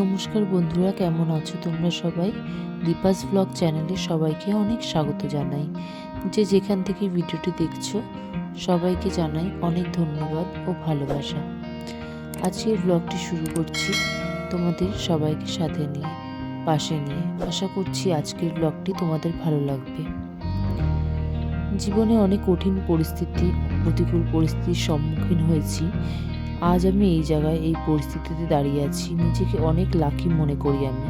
নমস্কার বন্ধুরা, কেমন আছো তোমরা সবাই? দীপাস ব্লগ চ্যানেলে সবাইকে অনেক স্বাগত জানাই। যে যেখান থেকে ভিডিওটি দেখছো সবাইকে জানাই অনেক ধন্যবাদ ও ভালোবাসা। আজকের ব্লগটি শুরু করছি তোমাদের সবাইকে সাথে নিয়ে, পাশে নিয়ে। আশা করছি আজকের ব্লগটি তোমাদের ভালো লাগবে। জীবনে অনেক কঠিন পরিস্থিতি, প্রতিকূল পরিস্থিতির সম্মুখীন হয়েছি। আজ আমি এই জায়গায়, এই পরিস্থিতিতে দাঁড়িয়ে আছি। নিজেকে অনেক লাকি মনে করি। আমি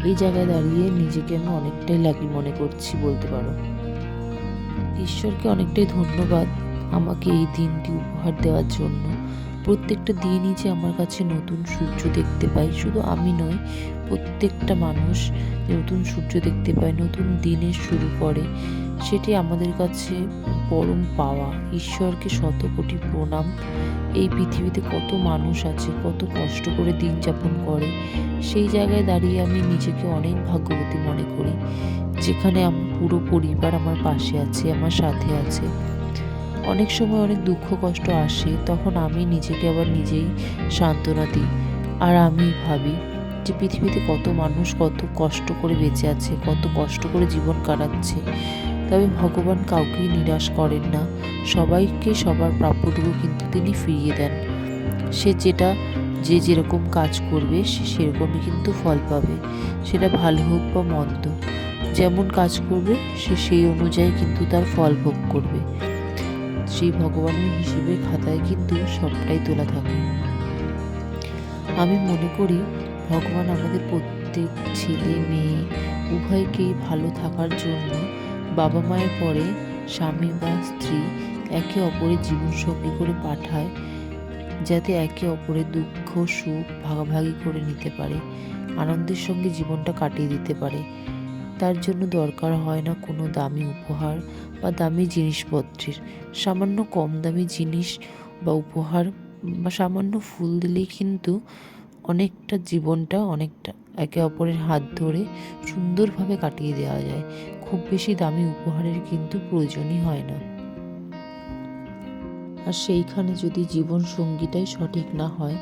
এই জায়গায় দাঁড়িয়ে নিজেকে আমি অনেকটাই লাকি মনে করছি বলতে পারো। ঈশ্বরকে অনেকটাই ধন্যবাদ আমাকে এই দিনটি উপহার দেওয়ার জন্য। প্রত্যেকটা দিনই যে আমার কাছে নতুন সূর্য দেখতে পাই, শুধু আমি নয়, প্রত্যেকটা মানুষ নতুন সূর্য দেখতে পায়, নতুন দিনের শুরু করে, সেটি আমাদের কাছে পরম পাওয়া। ঈশ্বরকে শত কোটি প্রণাম। এই পৃথিবীতে কত মানুষ আছে, কত কষ্ট করে দিন যাপন করে, সেই জায়গায় দাঁড়িয়ে আমি নিজেকে অনেক ভাগ্যবতী মনে করি, যেখানে আমার পুরো পরিবার আমার পাশে আছে, আমার সাথে আছে। অনেক সময় অনেক দুঃখ কষ্ট আসে, তখন আমি নিজেকে আবার নিজেই সান্ত্বনা দিই। আর আমি ভাবি যে পৃথিবীতে কত মানুষ কত কষ্ট করে বেঁচে আছে, কত কষ্ট করে জীবন কাটাচ্ছে, তবে ভগবান কাউকেই নিরাশ করেন না। সবাইকে সবার প্রাপ্যটুকু কিন্তু তিনি ফিরিয়ে দেন। যে যেরকম কাজ করবে সে সেরকমই কিন্তু ফল পাবে, সেটা ভালো হোক বা মন্দ। যেমন কাজ করবে সে সেই অনুযায়ী কিন্তু তার ফল ভোগ করবে। সেই ভগবানের হিসেবে খাতায় কিন্তু সবটাই তোলা থাকে। আমি মনে করি ভগবান আমাদের প্রত্যেক ছেলে মেয়ে উভয়কেই ভালো থাকার জন্য বাবা মায়ের পরে স্বামী বা স্ত্রী একে অপরের জীবনসঙ্গী করে পাঠায়, যাতে একে অপরের দুঃখ সুখ ভাগাভাগি করে নিতে পারে, আনন্দের সঙ্গে জীবনটা কাটিয়ে দিতে পারে। তার জন্য দরকার হয় না কোনো দামি উপহার বা দামি জিনিসপত্রের। সামান্য কম দামি জিনিস বা উপহার বা সামান্য ফুল দিলেই কিন্তু অনেকটা জীবনটা অনেকটা একে অপরের হাত ধরে সুন্দরভাবে কাটিয়ে দেওয়া যায়। খুব বেশি দামি উপহারের কিন্তু প্রয়োজনই হয় না। আর সেইখানে যদি জীবন সঙ্গীটাই সঠিক না হয়,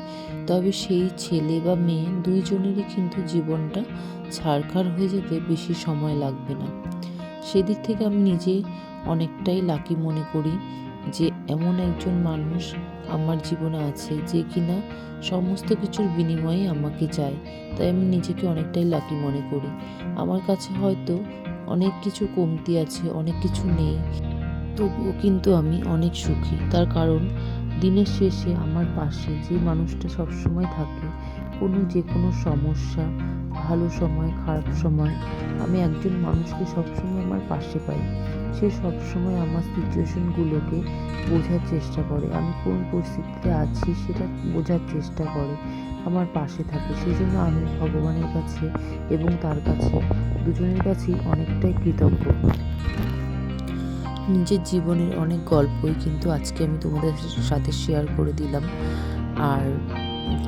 তবে সেই ছেলে বা মেয়ে দুইজনেরই কিন্তু জীবনটা ছারখার হয়ে যেতে বেশি সময় লাগবে না। সেদিক থেকে আমি নিজে অনেকটাই লাকি মনে করি যে এমন একজন মানুষ আমার জীবনে আছে যে কিনা সমস্ত কিছুর বিনিময়ে আমাকে চায়। তাই আমি নিজেকে অনেকটাই লাকি মনে করি। আমার কাছে হয়তো অনেক কিছু কমতি আছে, অনেক কিছু নেই, তবুও কিন্তু আমি অনেক সুখী। তার কারণ দিনের শেষে আমার পাশে যে মানুষটা সবসময় থাকে, যে কোনো সমস্যা, ভালো সময় খারাপ সময়, আমি একজন মানুষকে সবসময় আমার পাশে পাই। সে সবসময় আমার সিচুয়েশনগুলোকে বোঝার চেষ্টা করে, আমি কোন পরিস্থিতিতে আছি সেটা বোঝার চেষ্টা করে, আমার পাশে থাকে। সেই জন্য আমি ভগবানের কাছে এবং তার কাছে, দুজনের কাছেই অনেকটাই কৃতজ্ঞ। নিজের জীবনের অনেক গল্পই কিন্তু আজকে আমি তোমাদের সাথে শেয়ার করে দিলাম। আর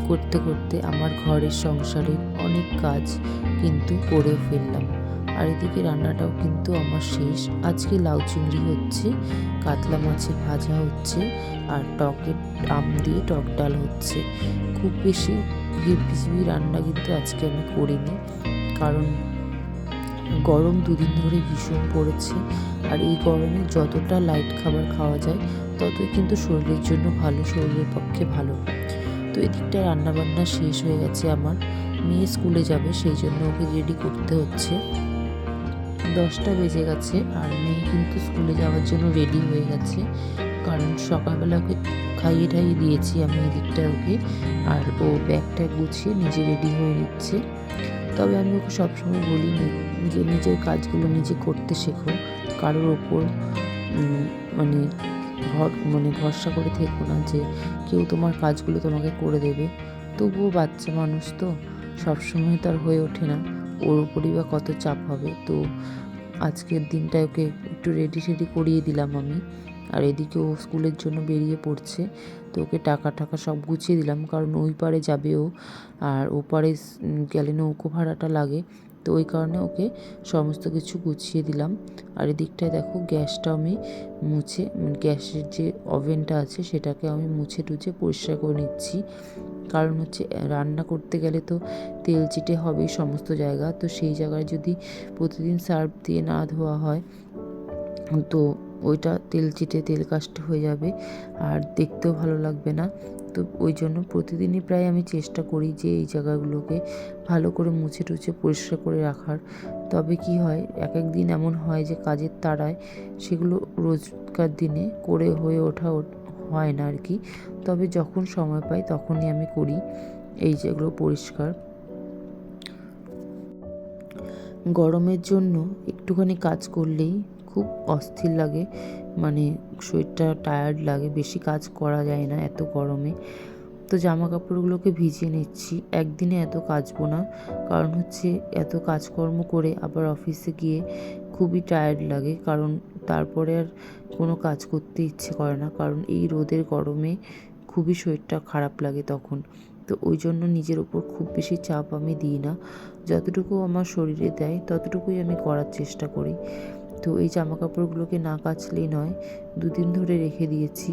করতে করতে আমার ঘরের সংসারের অনেক কাজ কিন্তু করে ফেললাম। আর এদিকে রান্নাটাও কিন্তু আমার শেষ। আজকে লাউ চিংড়ি হচ্ছে, কাতলা মাছের ভাজা হচ্ছে, আর টকের আম দিয়ে টক ডাল হচ্ছে। খুব বেশি হেভি রান্না কিন্তু আজকে আমি করিনি, কারণ গরম দুদিন ধরে ভীষণ পড়েছে। আর এই গরমে যতটা লাইট খাবার খাওয়া যায় ততই কিন্তু শরীরের জন্য ভালো, শরীরের পক্ষে ভালো। তো এদিকটা রান্নাবান্না শেষ হয়ে গেছে আমার। মেয়ে স্কুলে যাবে, সেই জন্য ওকে রেডি করতে হচ্ছে। 10টা বেজে গেছে আর মেয়ে কিন্তু স্কুলে যাওয়ার জন্য রেডি হয়ে গেছে, কারণ সকালবেলা ওকে খাইয়ে ঠাইয়ে দিয়েছি আমি এদিকটা ওকে। আর ও ব্যাগটা গুছিয়ে নিজে রেডি হয়ে নিচ্ছে। তবে আমি ওকে সবসময় বলি যে নিজের কাজগুলো নিজে করতে শেখো, কারোর ওপর মানে ভরসা করে থেকো না যে কেউ তোমার কাজগুলো তোমাকে করে দেবে। তবুও বাচ্চা মানুষ তো, সবসময় তো আর হয়ে ওঠে না, ওর উপরই বা কত চাপ হবে। তো আজকের দিনটা ওকে একটু রেডি করিয়ে দিলাম আমি। আর এদিকে ও স্কুলের জন্য বেরিয়ে পড়ছে, তো ওকে টাকা সব গুছিয়ে দিলাম, কারণ ওই পারে যাবে ও, আর ও পারে গেলে নৌকো ভাড়াটা লাগে, তো ওই কারণে ওকে সমস্ত কিছু গুছিয়ে দিলাম। আর এদিকটায় দেখো গ্যাসটা আমি গ্যাসের যে ওভেনটা আছে সেটাকে আমি মুছে টুছে পরিষ্কার করে নিচ্ছি, কারণ হচ্ছে রান্না করতে গেলে তো তেল চিটে হবেই সমস্ত জায়গা, তো সেই জায়গায় যদি প্রতিদিন সার্ফ দিয়ে না ধোয়া হয় তো ওইটা তেল চিটে তেল কাস্ট হয়ে যাবে আর দেখতেও ভালো লাগবে না। তো ওই জন্য প্রতিদিনই প্রায় আমি চেষ্টা করি যে এই জায়গাগুলোকে ভালো করে মুছে টুছে পরিষ্কার করে রাখার। তবে কি হয়, এক এক দিন এমন হয় যে কাজের তাড়ায় সেগুলো রোজকার দিনে করে হয়ে ওঠা হয় না আর কি। তবে যখন সময় পাই তখনই আমি করি এই যেগুলো পরিষ্কার। গরমের জন্য একটুখানি কাজ করলেই খুব অস্থির লাগে, মানে শরীরটা টায়ার্ড লাগে, বেশি কাজ করা যায় না এত গরমে। তো জামা কাপড়গুলোকে ভিজিয়ে নিচ্ছি, একদিনে এত কাচবো না, কারণ হচ্ছে এত কাজকর্ম করে আবার অফিসে গিয়ে খুবই টায়ার্ড লাগে, কারণ তারপরে আর কোনো কাজ করতে ইচ্ছে করে না, কারণ এই রোদের গরমে খুবই শরীরটা খারাপ লাগে তখন। তো ওই জন্য নিজের ওপর খুব বেশি চাপ আমি দিই না, যতটুকু আমার শরীরে দেয় ততটুকুই আমি করার চেষ্টা করি। তো এই জামা কাপড়গুলোকে না কাচলেই নয়, 2 দিন ধরে রেখে দিয়েছি,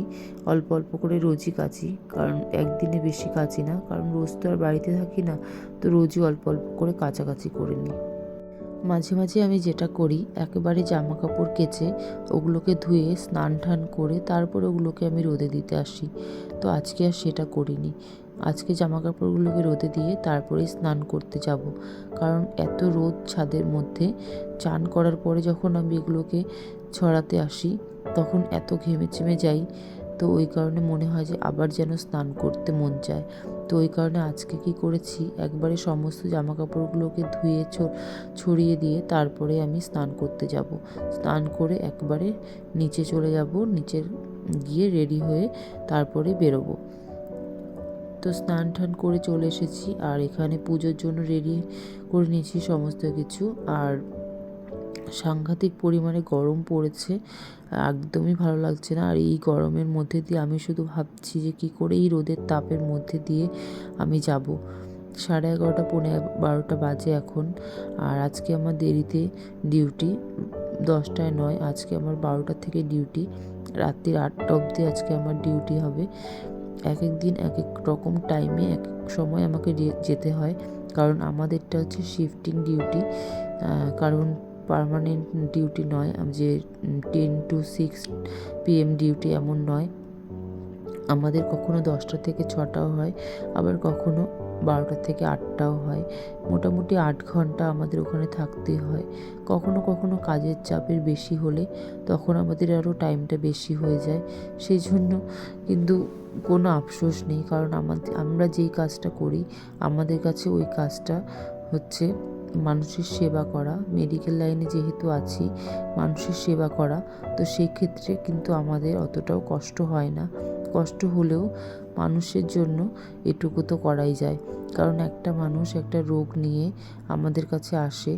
অল্প অল্প করে রোজই কাচি, কারণ একদিনে বেশি কাচি না, কারণ রোজ তো আর বাড়িতে থাকি না, তো রোজই অল্প অল্প করে কাচাকাচি করে নিই। মাঝে মাঝে আমি যেটা করি, একেবারে জামা কাপড় কেচে ওগুলোকে ধুয়ে স্নান টান করে তারপরে ওগুলোকে আমি রোদে দিতে আসি। তো আজকে আর সেটা করিনি, আজকে জামা কাপড়গুলোকে রোদে দিয়ে তারপরেই স্নান করতে যাব, কারণ এত রোদ ছাদের মধ্যে। চান করার পরে যখন আমি এগুলোকে ছড়াতে আসি তখন এত ঘেমে চেমে যাই, তো ওই কারণে মনে হয় যে আবার যেন স্নান করতে মন চায়। তো ওই কারণে আজকে কি করেছি, একবারে সমস্ত জামা কাপড়গুলোকে ধুয়ে ছড়িয়ে দিয়ে তারপরে আমি স্নান করতে যাব। স্নান করে একবারে নিচে চলে যাব, নিচে গিয়ে রেডি হয়ে তারপরে বেরোবো। তো স্নান টান করে চলে এসেছি, আর এখানে পুজোর জন্য রেডি করে নিয়েছি সমস্ত কিছু। আর সাংঘাতিক পরিমাণে গরম পড়েছে, একদমই ভালো লাগছে না। আর এই গরমের মধ্যে দিয়ে আমি শুধু ভাবছি যে কী করে এই রোদের তাপের মধ্যে দিয়ে আমি যাব। 11:30 12টা বাজে এখন, আর আজকে আমার দেরিতে ডিউটি, 10টায় নয়, আজকে আমার 12টা থেকে ডিউটি, রাত্রির 8টা অবধি আজকে আমার ডিউটি হবে। এক এক দিন এক এক রকম টাইমে এক এক সময় আমাকে যেতে হয়, কারণ আমাদেরটা হচ্ছে শিফটিং ডিউটি, কারণ পার্মানেন্ট ডিউটি নয়, যে 10 to 6 PM ডিউটি এমন নয়। আমাদের কখনো 10টা থেকে 6টাও হয়, আবার কখনো 12টা থেকে 8টাও হয়। মোটামুটি 8 ঘন্টা আমাদের ওখানে থাকতেই হয়। কখনো কখনো কাজের চাপের বেশি হলে তখন আমাদের আরও টাইমটা বেশি হয়ে যায়। সেই জন্য কিন্তু কোনো আফসোস নেই, কারণ আমরা যেই কাজটা করি আমাদের কাছে ওই কাজটা হচ্ছে মানুষের সেবা করা। মেডিকেল লাইনে যেহেতু আছি, মানুষের সেবা করা, তো সেই ক্ষেত্রে কিন্তু আমাদের অতটাও কষ্ট হয় না। কষ্ট হলেও মানুষের জন্য এটুকু তো করাই যায়, কারণ একটা মানুষ একটা রোগ নিয়ে আমাদের কাছে আসে,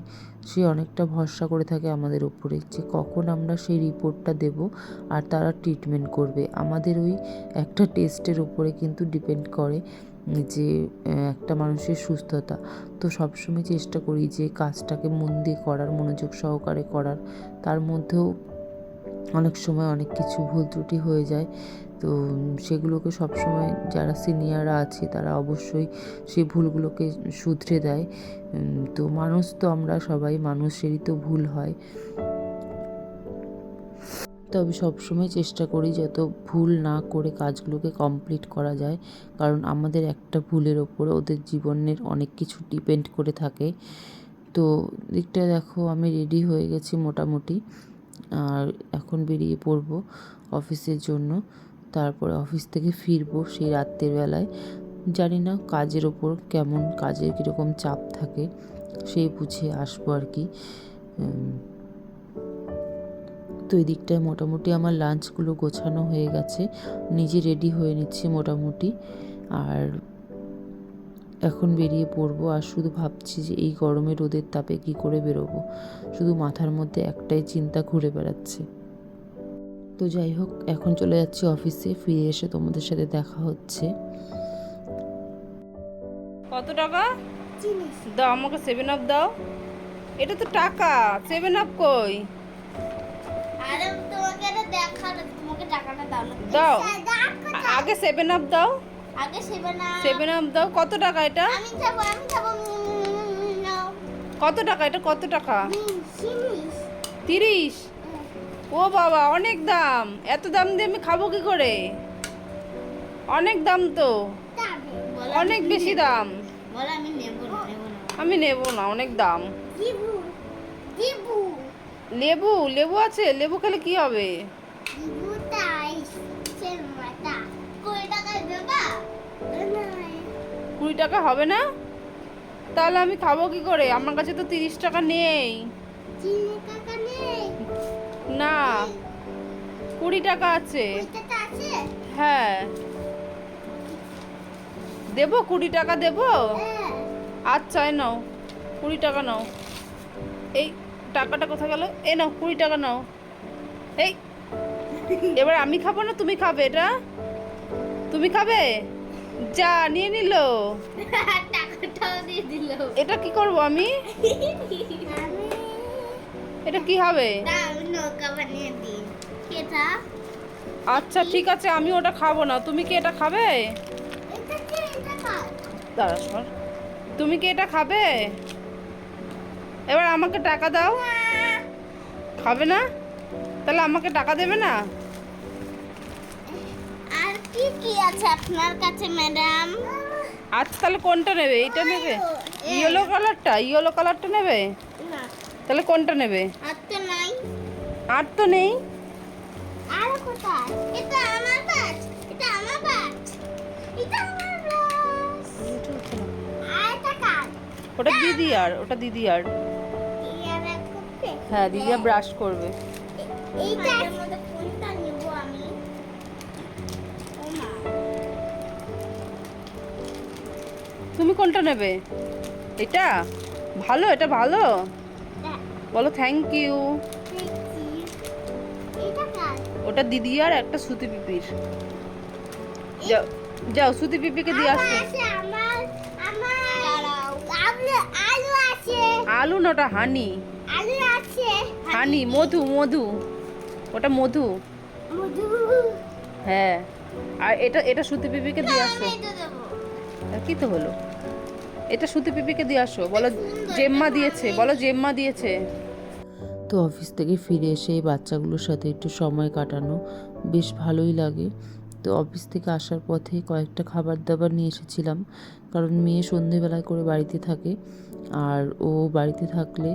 সে অনেকটা ভরসা করে থাকে আমাদের উপরে যে কখন আমরা সেই রিপোর্টটা দেব আর তারা ট্রিটমেন্ট করবে। আমাদের ওই একটা টেস্টের উপরে কিন্তু ডিপেন্ড করে যে একটা মানুষের সুস্থতা। তো সবসময় চেষ্টা করি যে কাজটাকে মন দিয়ে করার, মনোযোগ সহকারে করার। তার মধ্যেও অনেক সময় অনেক কিছু ভুল ত্রুটি হয়ে যায়, তো সেগুলোকে সবসময় যারা সিনিয়ররা আছে তারা অবশ্যই সেই ভুলগুলোকে শুধরে দেয়। তো মানুষ তো আমরা সবাই, মানুষেরই তো ভুল হয়। তবে সবসময় চেষ্টা করি যত ভুল না করে কাজগুলোকে কমপ্লিট করা যায়, কারণ আমাদের একটা ভুলের ওপরে ওদের জীবনের অনেক কিছু ডিপেন্ড করে থাকে। তো দিকটা দেখো, আমি রেডি হয়ে গেছি মোটামুটি, আর এখন বেরিয়ে পড়বো অফিসের জন্য। তারপরে অফিস থেকে ফিরবো সেই রাত্রের বেলায়। জানি না কাজের ওপর কেমন, কাজের কীরকম চাপ থাকে, সেই বুঝে আসবো আর কি। তো এই দিকটায় মোটামুটি আমার লাঞ্চগুলো গোছানো হয়ে গেছে, নিজে রেডি হয়ে নিচ্ছি মোটামুটি, আর এখন বেরিয়ে পড়বো। আর শুধু ভাবছি যে এই গরমে রোদের তাপে কি করে বেরোবো, শুধু মাথার মধ্যে একটাই চিন্তা ঘুরে বেড়াচ্ছে। তো যাই হোক, এখন চলে যাচ্ছি অফিসে, ফিরে এসে তোমাদের সাথে দেখা হচ্ছে। কত টাকা দাও আমাকে? 7 আপ দাও। এটা তো টাকা, 7 আপ কই? আরে তোমাকে এটা দেখানো, তোমাকে টাকাটা দাও না। দাও আগে 7 আপ দাও। আগে সেভেন আপ। 7 আপ দাও। কত টাকা এটা? আমি যাবো নাও। কত টাকা এটা? কত টাকা? জিনিস 30। ও বাবা, অনেক দাম। এত দাম দিয়ে আমি খাবো কি করে? অনেক দাম তো, অনেক বেশি দাম। বলো আমি নেব না। আমি নেব না, অনেক দাম। দিবু দিবু লেবু, লেবু আছে? লেবু খেলে কি হবে? দিবু তাই সে মাতা 20 টাকায় দেবা? না 20 টাকা হবে না? তাহলে আমি খাবো কি করে? আমার কাছে তো 30 টাকা নেই। চিনি টাকা নেই। না, 20 টাকা আছে। 20 টাকা আছে? হ্যাঁ, দেবো? 20 টাকা দেবো? হ্যাঁ। আচ্ছা, এই নাও 20 টাকা নাও। এই টাকাটা কোথায় গেল? এই নাও 20 টাকা নাও। এই, এবার আমি খাবো না তুমি খাবে? এটা তুমি খাবে? যা, নিয়ে নিল। টাকাটাও দিয়ে দিল। এটা কি করব আমি? আমি এটা কি হবে? আমি নৌকা বানিয়ে দিই। কেটা? আচ্ছা ঠিক আছে, আমি ওটা খাবো না। তুমি কি এটা খাবে? এটা কি? এটা কার? দাঁড়া সর। তুমি কি এটা খাবে? এবার আমাকে টাকা দাও। খাবে না? তাহলে আমাকে টাকা দেবে না? আর কি কি আছে আপনার কাছে ম্যাডাম? আচ্ছা তাহলে কোনটা নেবে? এইটা নেবে? এই। ইয়েলো কালারটা? ইয়েলো কালারটা নেবে? না তাহলে কোনটা নেবে? আর তো নাই। আর তো নেই। আর কোথায়? এটা আমার ব্যাগ। এটা আমার ব্যাগ। এটা আমার ব্যাগ। আর এটা কার? ওটা দিদি আর, ওটা দিদি আর। ইয়ার এক করতে? হ্যাঁ, দিদি আর ব্রাশ করবে। এইটার মধ্যে কোনটা নিব আমি? ও মা। তুমি কোনটা নেবে? এটা ভালো? এটা ভালো? বলো থ্যাংক ইউ। দেখি। এটা কার? ওটা দিদি আর একটা সুতি পিপির। যাও যাও, সুতি পিপিকে দিয়ে আসো। আমার আছে, আমার দাঁড়াও। আলু আছে। আলু না, ওটা হানি। আলু আছে। হানি, মধু, মধু। ওটা মধু। মধু। হ্যাঁ, আর এটা এটা সুতি পিপিকে দিয়ে আসো। আমি এটা দেবো। আর কি তো হলো? এটা সুতি পিপিকে দিয়ে আসো। বলো জেম্মা দিয়েছে, বলো জেম্মা দিয়েছে। তো অফিস থেকে ফিরে এসে এই বাচ্চাগুলোর সাথে একটু সময় কাটানো বেশ ভালোই লাগে। তো অফিস থেকে আসার পথে কয়েকটা খাবার দাবার নিয়ে এসেছিলাম, কারণ মেয়ে সন্ধেবেলায় করে বাড়িতে থাকে, আর ও বাড়িতে থাকলে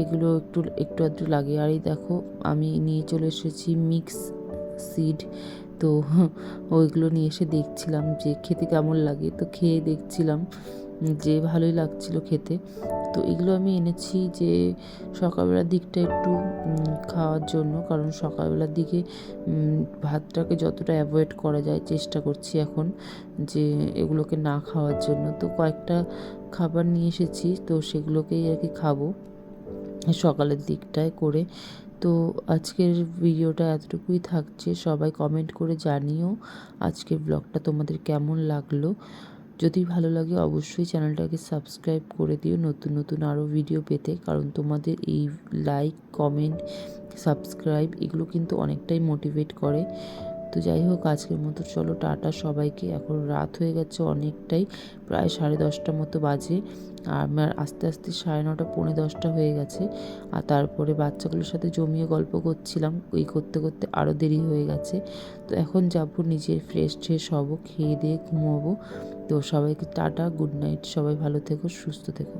এগুলো একটু একটু আধটু লাগে। আর এই দেখো আমি নিয়ে চলে এসেছি মিক্স সিড। তো ওইগুলো নিয়ে এসে দেখছিলাম যে খেতে কেমন লাগে। তো খেয়ে দেখছিলাম যে ভালোই লাগছিল খেতে। তো এগুলো আমি এনেছি যে সকালবেলার দিকটা একটু খাওয়ার জন্য, কারণ সকালবেলার দিকে ভাতটাকে যতটা অ্যাভয়েড করা যায় চেষ্টা করছি এখন যে এগুলোকে না খাওয়ার জন্য। তো কয়েকটা খাবার নিয়ে এসেছি, তো সেগুলোকেই আর কি খাবো সকালের দিকটায় করে। তো আজকের ভিডিওটা এতটুকুই থাকছে। সবাই কমেন্ট করে জানিও আজকের ব্লগটা তোমাদের কেমন লাগলো। যদি ভালো লাগে অবশ্যই চ্যানেলটাকে সাবস্ক্রাইব করে দিও নতুন নতুন আরও ভিডিও পেতে, কারণ তোমাদের এই লাইক, কমেন্ট, সাবস্ক্রাইব এগুলো কিন্তু অনেকটাই মোটিভেট করে। তো যাই হোক, আজকের মতো চলো টাটা সবাইকে। এখন রাত হয়ে গেছে অনেকটাই, প্রায় 10:30 মতো বাজে। আর আমার আস্তে আস্তে 9:30 পৌনে 10টা হয়ে গেছে। আর তারপরে বাচ্চাগুলোর সাথে জমিয়ে গল্প করছিলাম, ওই করতে করতে আরও দেরি হয়ে গেছে। তো এখন যাবো নিজের ফ্রেশ ট্রেশ হবো, খেয়ে দিয়ে ঘুমোবো। তো সবাইকে টাটা, গুড নাইট, সবাই ভালো থেকো, সুস্থ থেকো।